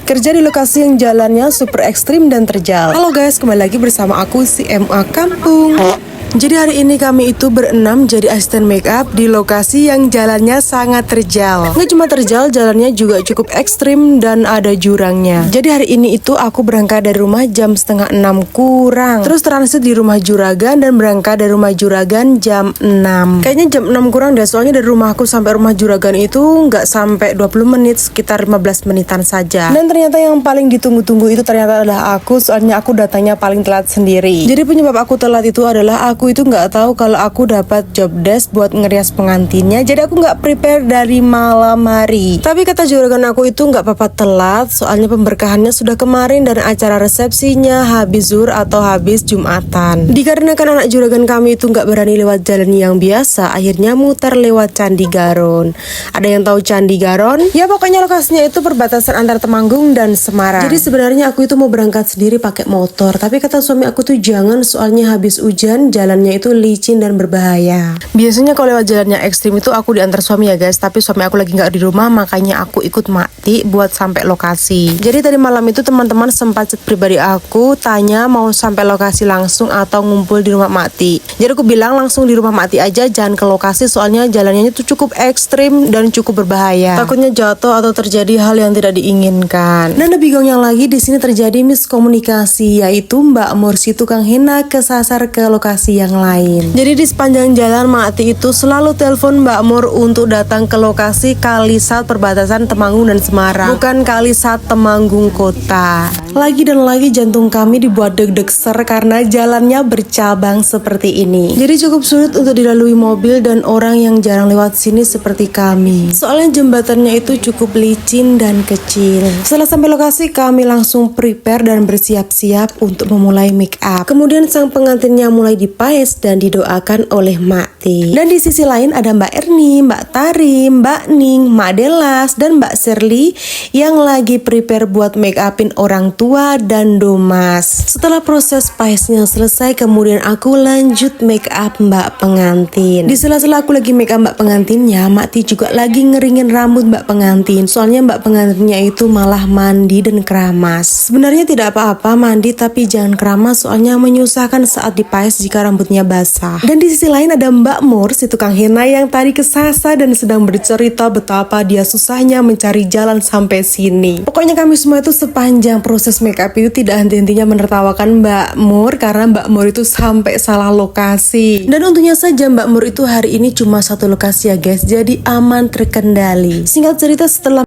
kerja di lokasi yang jalannya super ekstrim dan terjal. Halo guys, kembali lagi bersama aku si MA Kampung. Jadi hari ini kami itu berenam jadi asisten make up di lokasi yang jalannya sangat terjal. Nggak cuma terjal, jalannya juga cukup ekstrim dan ada jurangnya. Jadi hari ini itu aku berangkat dari rumah jam setengah 6 kurang. Terus transit di rumah Juragan dan berangkat dari rumah Juragan jam 6. Kayaknya jam 6 kurang deh, soalnya dari rumahku sampai rumah Juragan itu nggak sampai 20 menit, sekitar 15 menitan saja. Dan ternyata yang paling ditunggu-tunggu itu ternyata adalah aku, soalnya aku datangnya paling telat sendiri. Jadi penyebab aku telat itu adalah aku itu nggak tahu kalau aku dapat job desk buat ngerias pengantinnya, jadi aku nggak prepare dari malam hari. Tapi kata Juragan aku itu nggak apa-apa telat, soalnya pemberkahannya sudah kemarin dan acara resepsinya habis zuhur atau habis Jumatan. Dikarenakan anak Juragan kami itu nggak berani lewat jalan yang biasa, akhirnya muter lewat Candi Garon. Ada yang tahu Candi Garon? Ya pokoknya lokasinya itu perbatasan antara Temanggung dan Semarang. Jadi sebenarnya aku itu mau berangkat sendiri pakai motor, tapi kata suami aku tuh jangan, soalnya habis hujan jalannya itu licin dan berbahaya. Biasanya kalau lewat jalannya ekstrim itu aku diantar suami ya guys, tapi suami aku lagi nggak di rumah, makanya aku ikut Makti buat sampai lokasi. Jadi tadi malam itu teman-teman sempat chat pribadi aku tanya mau sampai lokasi langsung atau ngumpul di rumah Makti. Jadi aku bilang langsung di rumah Makti aja, jangan ke lokasi, soalnya jalannya itu cukup ekstrim dan cukup berbahaya. Takutnya jatuh atau terjadi hal yang tidak diinginkan. Dan lebih gongnya lagi di sini terjadi miskomunikasi, yaitu Mbak Mursi tukang henna kesasar ke lokasi yang lain. Jadi di sepanjang jalan Makti itu selalu telepon Mbak Mur untuk datang ke lokasi Kalisat perbatasan Temanggung dan Semarang, bukan Kalisat Temanggung kota. Lagi dan lagi jantung kami dibuat deg-deg ser karena jalannya bercabang seperti ini. Jadi cukup sulit untuk dilalui mobil dan orang yang jarang lewat sini seperti kami. Soalnya jembatannya itu cukup licin dan kecil. Setelah sampai lokasi kami langsung prepare dan bersiap-siap untuk memulai make up. Kemudian sang pengantinnya mulai dipaes dan didoakan oleh Makti. Dan di sisi lain ada Mbak Erni, Mbak Tari, Mbak Ning, Mbak Delas, dan Mbak Shirley yang lagi prepare buat make upin orang tua dan domas. Setelah proses paesnya selesai, kemudian aku lanjut make up Mbak pengantin. Di sela-sela aku lagi make up Mbak pengantinnya, Makti juga lagi ngeringin rambut Mbak pengantin. Soalnya Mbak pengantinnya itu malah mandi dan keramas. Sebenarnya tidak apa-apa mandi, tapi jangan keramas, soalnya menyusahkan saat dipaes jika rambutnya basah. Dan di sisi lain ada Mbak Mur, si tukang henna yang tadi kesasar dan sedang bercerita betapa dia susahnya mencari jalan sampai sini. Pokoknya kami semua itu sepanjang proses make up itu tidak henti-hentinya menertawakan Mbak Mur karena Mbak Mur itu sampai salah lokasi. Dan untungnya saja Mbak Mur itu hari ini cuma satu lokasi ya guys, jadi aman terkendali. Singkat cerita, setelah